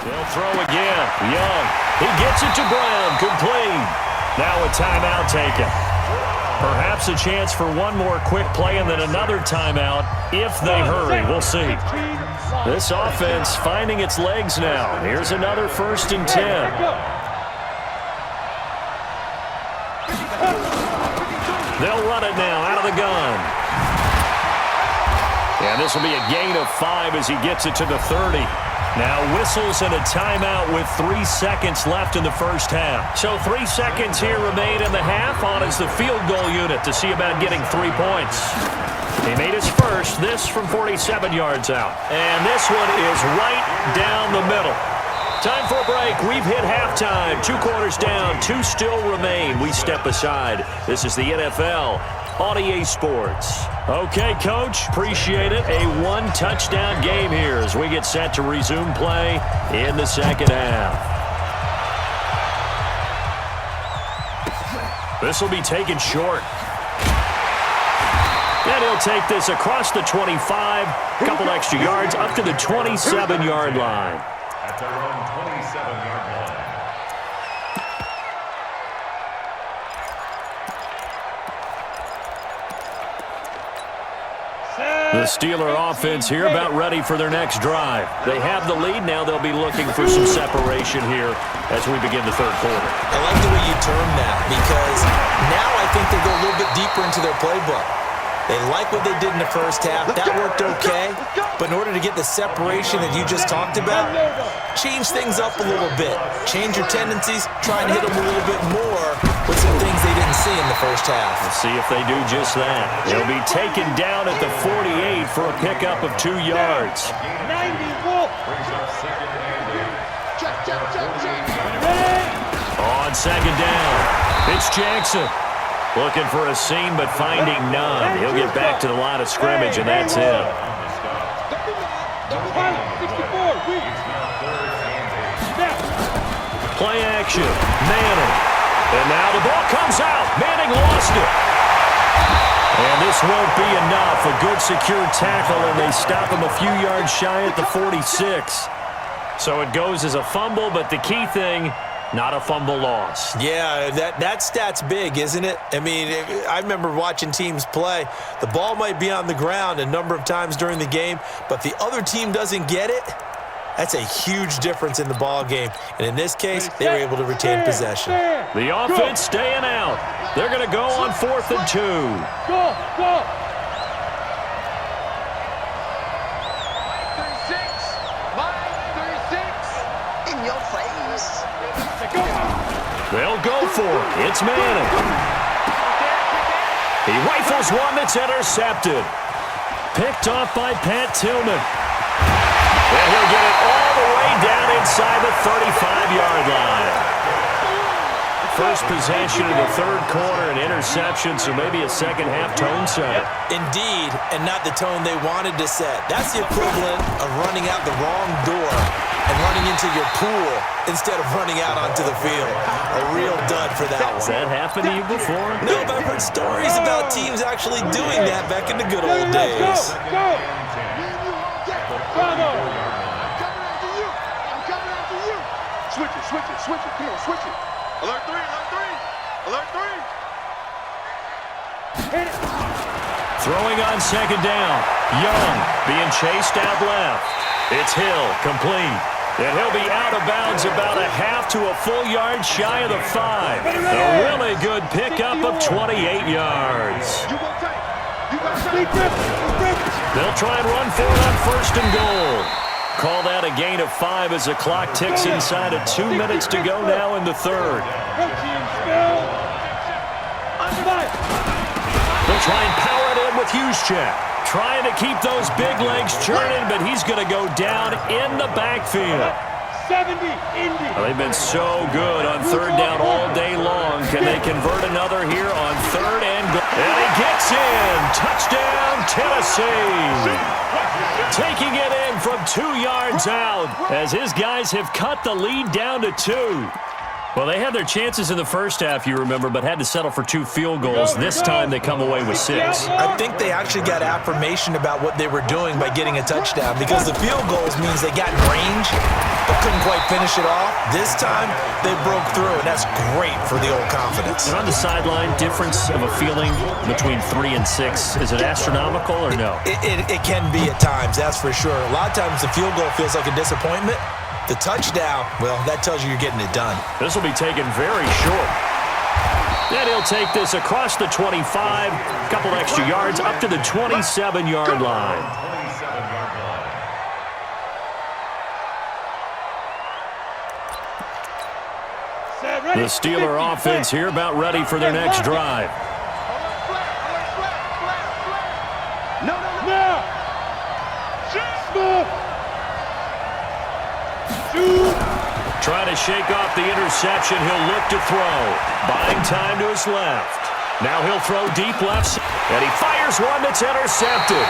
They'll throw again. Young. He gets it to Brown. Complete. Now a timeout taken. Perhaps a chance for one more quick play and then another timeout if they hurry. We'll see. This offense finding its legs now. Here's another 1st and 10. They'll run it now out of the gun. And this will be a gain of 5 as he gets it to the 30. Now whistles and a timeout with 3 seconds left in the first half. So 3 seconds here remain in the half. On is the field goal unit to see about getting 3 points. He made his first, this from 47 yards out. And this one is right down the middle. Time for a break. We've hit halftime. 2 quarters down, 2 still remain. We step aside. This is the NFL on EA Sports. Okay, Coach, appreciate it. A 1-touchdown game here as we get set to resume play in the second half. This will be taken short. And he'll take this across the 25, a couple extra yards, up to the 27-yard line. At their own 27-yard line. The Steeler offense here about ready for their next drive. They have the lead. Now they'll be looking for some separation here as we begin the third quarter. I like the way you term that because now I think they go a little bit deeper into their playbook. They like what they did in the first half. That worked okay. But in order to get the separation that you just talked about, change things up a little bit. Change your tendencies. Try and hit them a little bit more with some things they didn't see in the first half. Let's see if they do just that. They'll be taken down at the 48 for a pickup of 2 yards. On second down, it's Jackson. Looking for a seam, but finding none. He'll get back to the line of scrimmage, and that's it. Play action. Manning. And now the ball comes out. Manning lost it. And this won't be enough. A good secure tackle, and they stop him a few yards shy at the 46. So it goes as a fumble, but the key thing, not a fumble loss. Yeah, that stat's big, isn't it? I mean, I remember watching teams play. The ball might be on the ground a number of times during the game, but the other team doesn't get it. That's a huge difference in the ball game. And in this case, they were able to retain possession. The offense staying out. They're going to go on 4th and 2. Go! They'll go for it. It's Manning. He rifles one that's intercepted. Picked off by Pat Tillman. And he'll get it all the way down inside the 35-yard line. First possession of the third quarter, an interception, so maybe a second-half tone setter. Indeed, and not the tone they wanted to set. That's the equivalent of running out the wrong door and running into your pool instead of running out onto the field. A real dud for that one. Has that happened to you before? No, but I've heard stories about teams actually doing that back in the good old days. Go! I'm coming after you. Switch it. Come on, switch it. Alert 3. Hit it. Throwing on second down. Young being chased out left. It's Hill, complete. And he'll be out of bounds about a half to a full yard shy of the 5. A really good pickup of 28 yards. They'll try and run for it on 1st and goal. Call that a gain of 5 as the clock ticks inside of 2 minutes to go now in the third. They'll try and power it in with Juszczyk. Trying to keep those big legs churning, but he's going to go down in the backfield. 70, Indy. Well, they've been so good on third down all day long. Can they convert another here on 3rd and goal? And he gets in. Touchdown, Tennessee. Taking it in from 2 yards out as his guys have cut the lead down to 2. Well, they had their chances in the first half, you remember, but had to settle for 2 field goals. This time they come away with 6. I think they actually got affirmation about what they were doing by getting a touchdown because the field goals means they got range but couldn't quite quite finish it off. This time, they broke through, and that's great for the old confidence. And on the sideline, difference of a feeling between 3 and 6, is it astronomical or no? It can be at times, that's for sure. A lot of times the field goal feels like a disappointment. The touchdown, well, that tells you you're getting it done. This will be taken very short. And he'll take this across the 25, a couple extra yards up to the 27-yard line. 27-yard line. The Steeler offense here about ready for their next drive. Trying to shake off the interception. He'll look to throw. Buying time to his left. Now he'll throw deep left. And he fires one that's intercepted.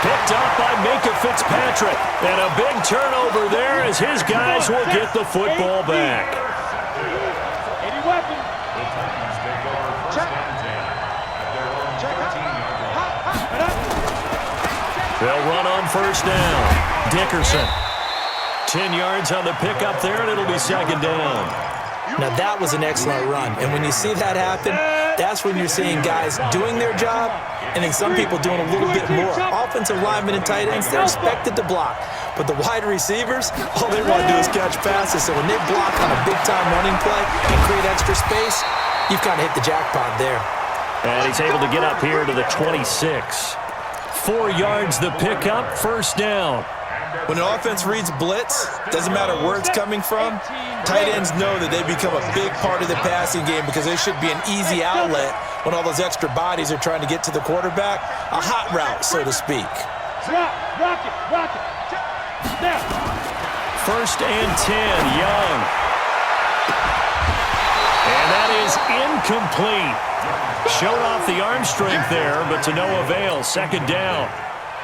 Picked up by Minka Fitzpatrick. And a big turnover there as his guys will get the football back. The Titans take over first and 10 at their own 13-yard line. They'll run on first down. Dickerson. 10 yards on the pickup there, and it'll be second down. Now, that was an excellent run. And when you see that happen, that's when you're seeing guys doing their job and then some people doing a little bit more. Offensive linemen and tight ends, they're expected to block. But the wide receivers, all they want to do is catch passes. So when they block on a big-time running play and create extra space, you've kind of hit the jackpot there. And he's able to get up here to the 26. 4 yards the pickup, first down. When an offense reads blitz, doesn't matter where it's coming from, tight ends know that they become a big part of the passing game because they should be an easy outlet when all those extra bodies are trying to get to the quarterback. A hot route, so to speak. Rock it. Snap. First and 10, Young. And that is incomplete. Showed off the arm strength there, but to no avail. Second down.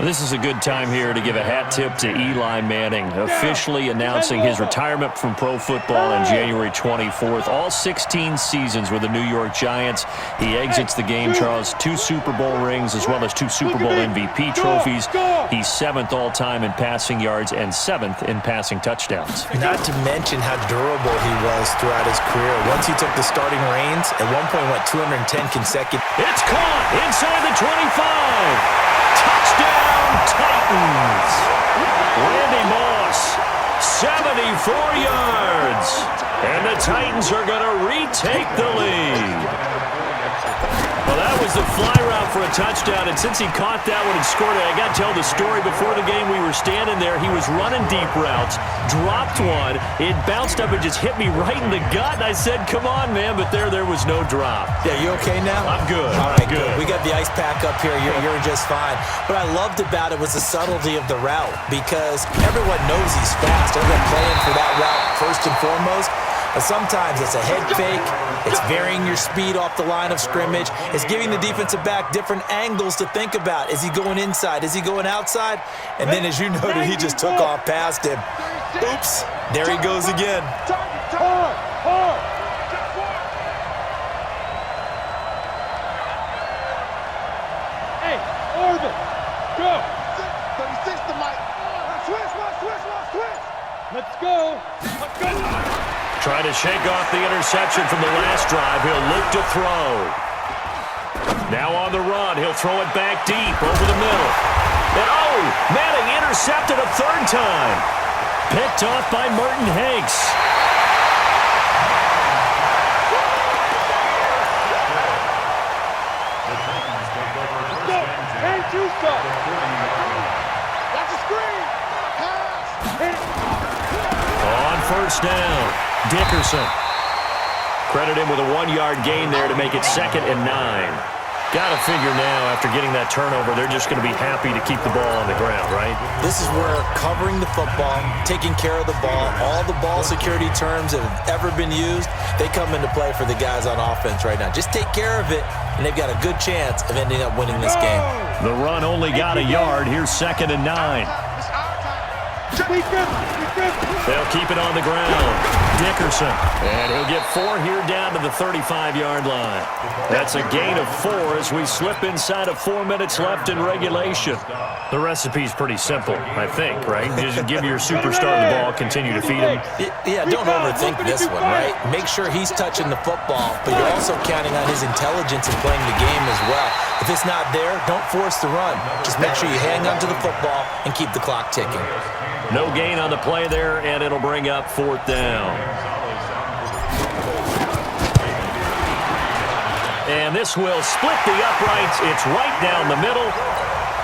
This is a good time here to give a hat tip to Eli Manning, officially announcing his retirement from pro football on January 24th. All 16 seasons with the New York Giants. He exits the game, Charles, 2 Super Bowl rings as well as 2 Super Bowl MVP trophies. He's 7th all-time in passing yards and 7th in passing touchdowns. Not to mention how durable he was throughout his career. Once he took the starting reins, at one point went 210 consecutive. It's caught inside the 25. Touchdown, Titans. Randy Moss, 74 yards. And the Titans are going to retake the lead. Well, that was the fly route for a touchdown, and since he caught that one and scored it, I got to tell the story. Before the game, we were standing there. He was running deep routes, dropped one. It bounced up and just hit me right in the gut, and I said, come on, man, but there was no drop. Yeah, you okay now? I'm good. All right, good. We got the ice pack up here. You're just fine. What I loved about it was the subtlety of the route because everyone knows he's fast. Everyone playing for that route first and foremost. But sometimes it's a head fake. It's varying your speed off the line of scrimmage. It's giving the defensive back different angles to think about. Is he going inside? Is he going outside? And then, as you noted, he just took off past him. Oops. There he goes again. Hard. Hey, Orvin, go. 36 to Mike. Switch. Let's go. Trying to shake off the interception from the last drive. He'll look to throw. Now on the run. He'll throw it back deep over the middle. And Manning intercepted a third time. Picked off by Merton Hanks. The Titans take over first and 10 at the 40-yard line. That's a screen. Pass. On first down, Dickerson. Credit him with a 1-yard gain there to make it 2nd and 9. Got to figure now, after getting that turnover, they're just going to be happy to keep the ball on the ground, right? This is where covering the football, taking care of the ball, all the ball security terms that have ever been used, they come into play for the guys on offense right now. Just take care of it, and they've got a good chance of ending up winning this game. The run only got a yard. Here's 2nd and 9. They'll keep it on the ground. Dickerson. And he'll get 4 here down to the 35-yard line. That's a gain of 4 as we slip inside of 4 minutes left in regulation. The recipe's pretty simple, I think, right? Just give your superstar the ball, continue to feed him. Yeah, don't overthink this one, right? Make sure he's touching the football, but you're also counting on his intelligence in playing the game as well. If it's not there, don't force the run. Just make sure you hang on to the football and keep the clock ticking. No gain on the play there, and it'll bring up 4th down. And this will split the uprights. It's right down the middle,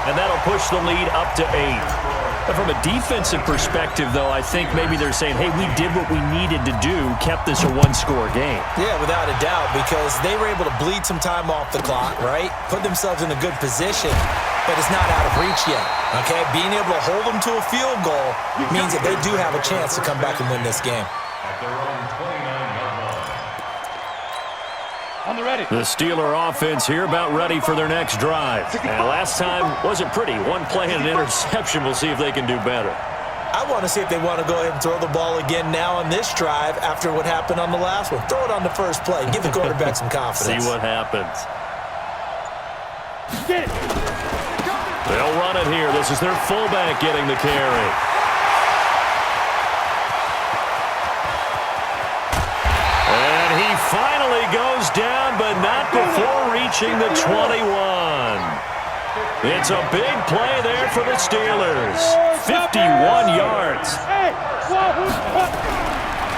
and that'll push the lead up to 8. But from a defensive perspective, though, I think maybe they're saying, hey, we did what we needed to do, kept this a one-score game. Yeah, without a doubt, because they were able to bleed some time off the clock, right? Put themselves in a good position, but it's not out of reach yet, okay? Being able to hold them to a field goal means that they do have a chance to come back and win this game. On the ready. The Steeler offense here about ready for their next drive. And last time wasn't pretty. 1 play and an interception. We'll see if they can do better. I want to see if they want to go ahead and throw the ball again now on this drive after what happened on the last one. Throw it on the first play. Give the quarterback some confidence. See what happens. Get it. They'll run it here. This is their fullback getting the carry. And he finally goes down, but not before reaching the 21. It's a big play there for the Steelers. 51 yards.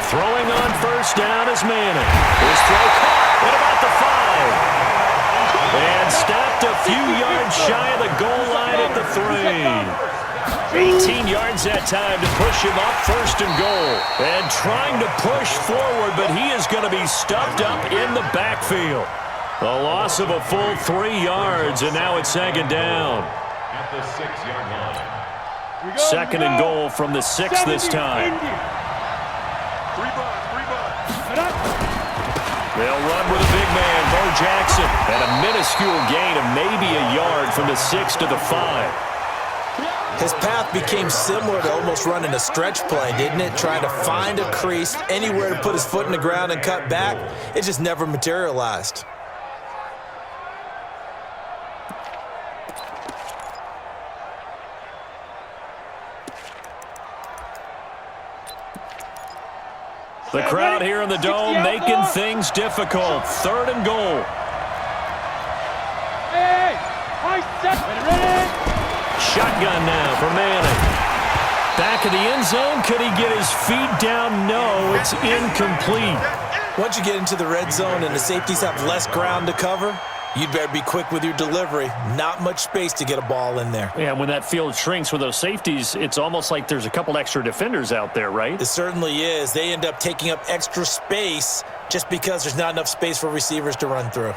Throwing on first down is Manning. His throw caught at about the 5. And stopped a few yards shy of the goal line at the 3. 18 yards that time to push him up 1st and goal. And trying to push forward, but he is going to be stuffed up in the backfield. A loss of a full 3 yards, and now it's 2nd down. At the 6-yard line. 2nd and goal from the 6 this time. 3 bucks. They'll run with a big man, Bo Jackson. And a minuscule gain of maybe a yard from the 6 to the 5. His path became similar to almost running a stretch play, didn't it? Trying to find a crease, anywhere to put his foot in the ground and cut back. It just never materialized. The crowd here in the Dome making things difficult. 3rd and goal. Hey! Ready? Shotgun now for Manning. Back of the end zone. Could he get his feet down? No, it's incomplete. Once you get into the red zone and the safeties have less ground to cover, you'd better be quick with your delivery. Not much space to get a ball in there. Yeah, when that field shrinks with those safeties, it's almost like there's a couple extra defenders out there, right? It certainly is. They end up taking up extra space just because there's not enough space for receivers to run through.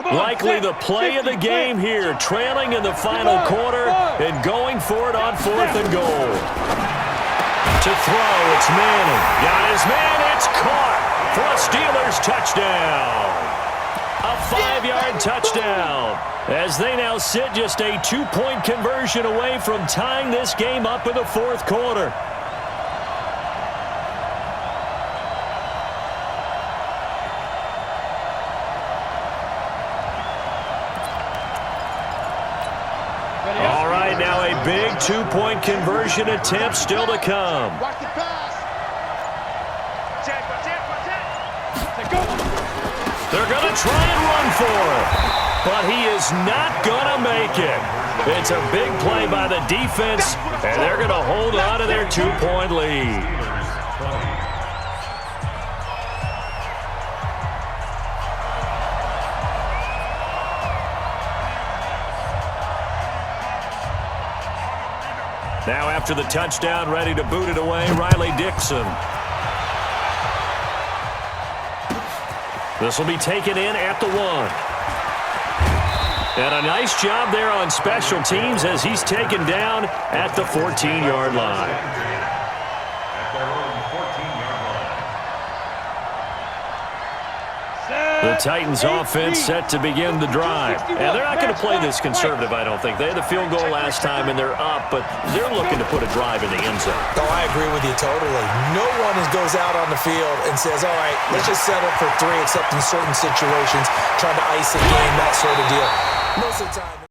Likely the play of the game here, trailing in the final quarter and going for it on 4th and goal. To throw, it's Manning. Got his man, it's caught for a Steelers touchdown. A 5-yard touchdown as they now sit just a 2-point conversion away from tying this game up in the 4th quarter. All right, now a big 2-point conversion attempt still to come. Watch the pass. They're going to try and run for it, but he is not going to make it. It's a big play by the defense, and they're going to hold on to their 2-point lead. Now after the touchdown, ready to boot it away, Riley Dixon. This will be taken in at the 1. And a nice job there on special teams as he's taken down at the 14-yard line. The Titans offense set to begin the drive. And they're not going to play this conservative, I don't think. They had the field goal last time, and they're up, but they're looking to put a drive in the end zone. Oh, I agree with you totally. No one goes out on the field and says, all right, let's just settle for 3, except in certain situations, trying to ice a game, that sort of deal. Most of the time.